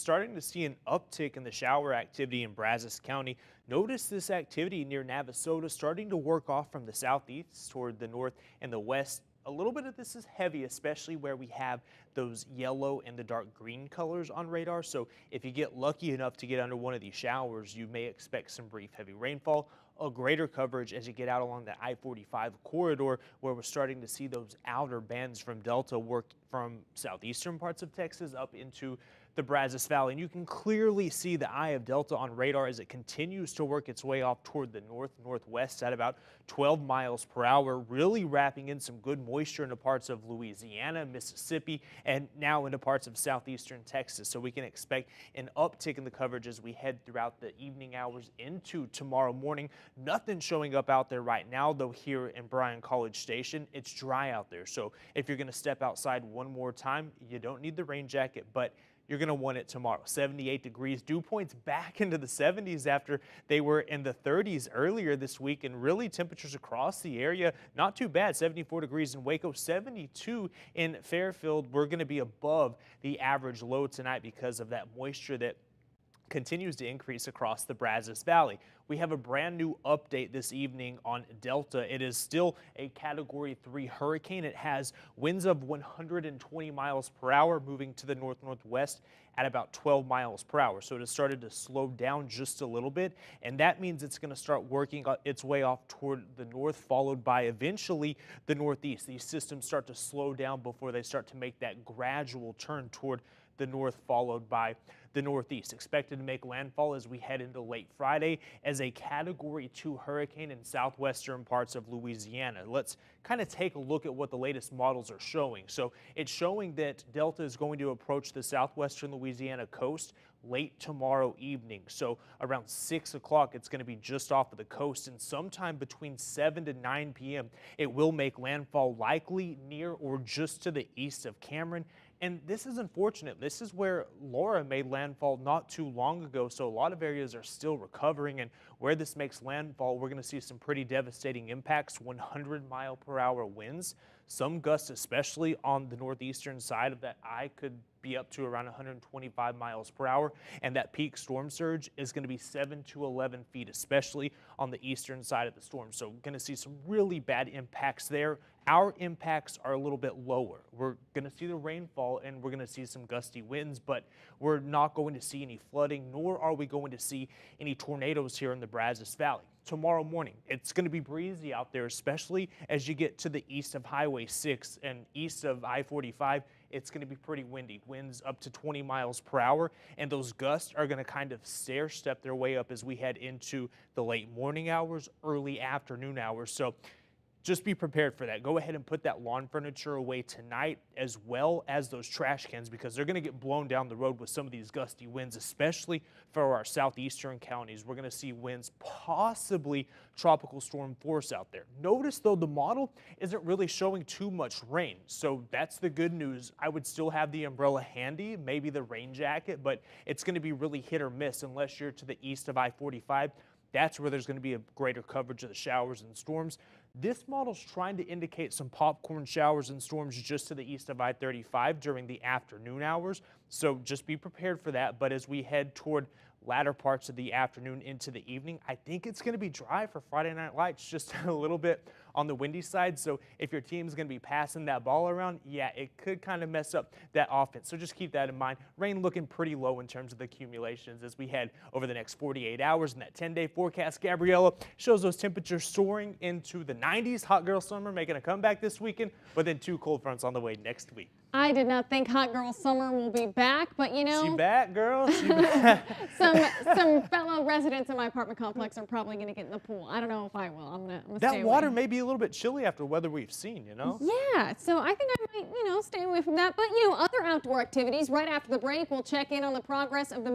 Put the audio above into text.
starting to see an uptick in the shower activity in Brazos County. Notice this activity near Navasota starting to work off from the southeast toward the north and the west. A little bit of this is heavy, especially where we have those yellow and the dark green colors on radar. So if you get lucky enough to get under one of these showers, you may expect some brief heavy rainfall. A greater coverage as you get out along the I-45 corridor, where we're starting to see those outer bands from Delta work from southeastern parts of Texas up into the Brazos Valley. And you can clearly see the eye of Delta on radar as it continues to work its way off toward the northwest at about 12 miles per hour, really wrapping in some good moisture into parts of Louisiana, Mississippi, and now into parts of southeastern Texas. So we can expect an uptick in the coverage as we head throughout the evening hours into tomorrow morning. Nothing showing up out there right now, though. Here in Bryan College Station, it's dry out there. So if you're going to step outside one more time, you don't need the rain jacket, but you're going to want it tomorrow. 78 degrees, dew points back into the 70s after they were in the 30s earlier this week, and really temperatures across the area not too bad. 74 degrees in Waco, 72 in Fairfield. We're going to be above the average low tonight because of that moisture that continues to increase across the Brazos Valley. We have a brand new update this evening on Delta. It is still a Category 3 hurricane. It has winds of 120 miles per hour moving to the north-northwest at about 12 miles per hour. So it has started to slow down just a little bit, and that means it's going to start working its way off toward the north, followed by eventually the northeast. These systems start to slow down before they start to make that gradual turn toward the north, followed by the northeast. Expected to make landfall as we head into late Friday as a Category 2 hurricane in southwestern parts of Louisiana. Let's kind of take a look at what the latest models are showing. So it's showing that Delta is going to approach the southwestern Louisiana coast late tomorrow evening. So around 6 o'clock, it's going to be just off of the coast, and sometime between 7 to 9 p.m., it will make landfall, likely near or just to the east of Cameron. And this is unfortunate. This is where Laura made landfall not too long ago, so a lot of areas are still recovering. And where this makes landfall, we're going to see some pretty devastating impacts, 100-mile-per-hour winds. Some gusts, especially on the northeastern side of that eye, could be up to around 125 miles per hour, and that peak storm surge is going to be 7 to 11 feet, especially on the eastern side of the storm. So going to see some really bad impacts there. Our impacts are a little bit lower. We're going to see the rainfall and we're going to see some gusty winds, but we're not going to see any flooding, nor are we going to see any tornadoes here in the Brazos Valley. Tomorrow morning, it's going to be breezy out there, especially as you get to the east of Highway 6 and east of I-45. It's going to be pretty windy, winds up to 20 miles per hour, and those gusts are going to kind of stair-step their way up as we head into the late morning hours, early afternoon hours. So just be prepared for that. Go ahead and put that lawn furniture away tonight, as well as those trash cans, because they're going to get blown down the road with some of these gusty winds, especially for our southeastern counties. We're going to see winds, possibly tropical storm force out there. Notice, though, the model isn't really showing too much rain, so that's the good news. I would still have the umbrella handy, maybe the rain jacket, but it's going to be really hit or miss unless you're to the east of I-45. That's where there's going to be a greater coverage of the showers and storms. This model's trying to indicate some popcorn showers and storms just to the east of I-35 during the afternoon hours, so just be prepared for that. But as we head toward latter parts of the afternoon into the evening, I think it's going to be dry for Friday Night Lights, just a little bit on the windy side. So if your team's going to be passing that ball around, yeah, it could kind of mess up that offense. So just keep that in mind. Rain looking pretty low in terms of the accumulations as we head over the next 48 hours. And that 10-day forecast, Gabriella, shows those temperatures soaring into the 90s. Hot girl summer making a comeback this weekend, but then 2 cold fronts on the way next week. I did not think hot girl summer will be back, but you know. She back, girl. She back. some fellow residents in my apartment complex are probably going to get in the pool. I don't know if I will. I'm gonna that stay water away. may be a little bit chilly after weather we've seen, you know? Yeah, so I think I might, stay away from that. But, other outdoor activities. Right after the break, we'll check in on the progress of the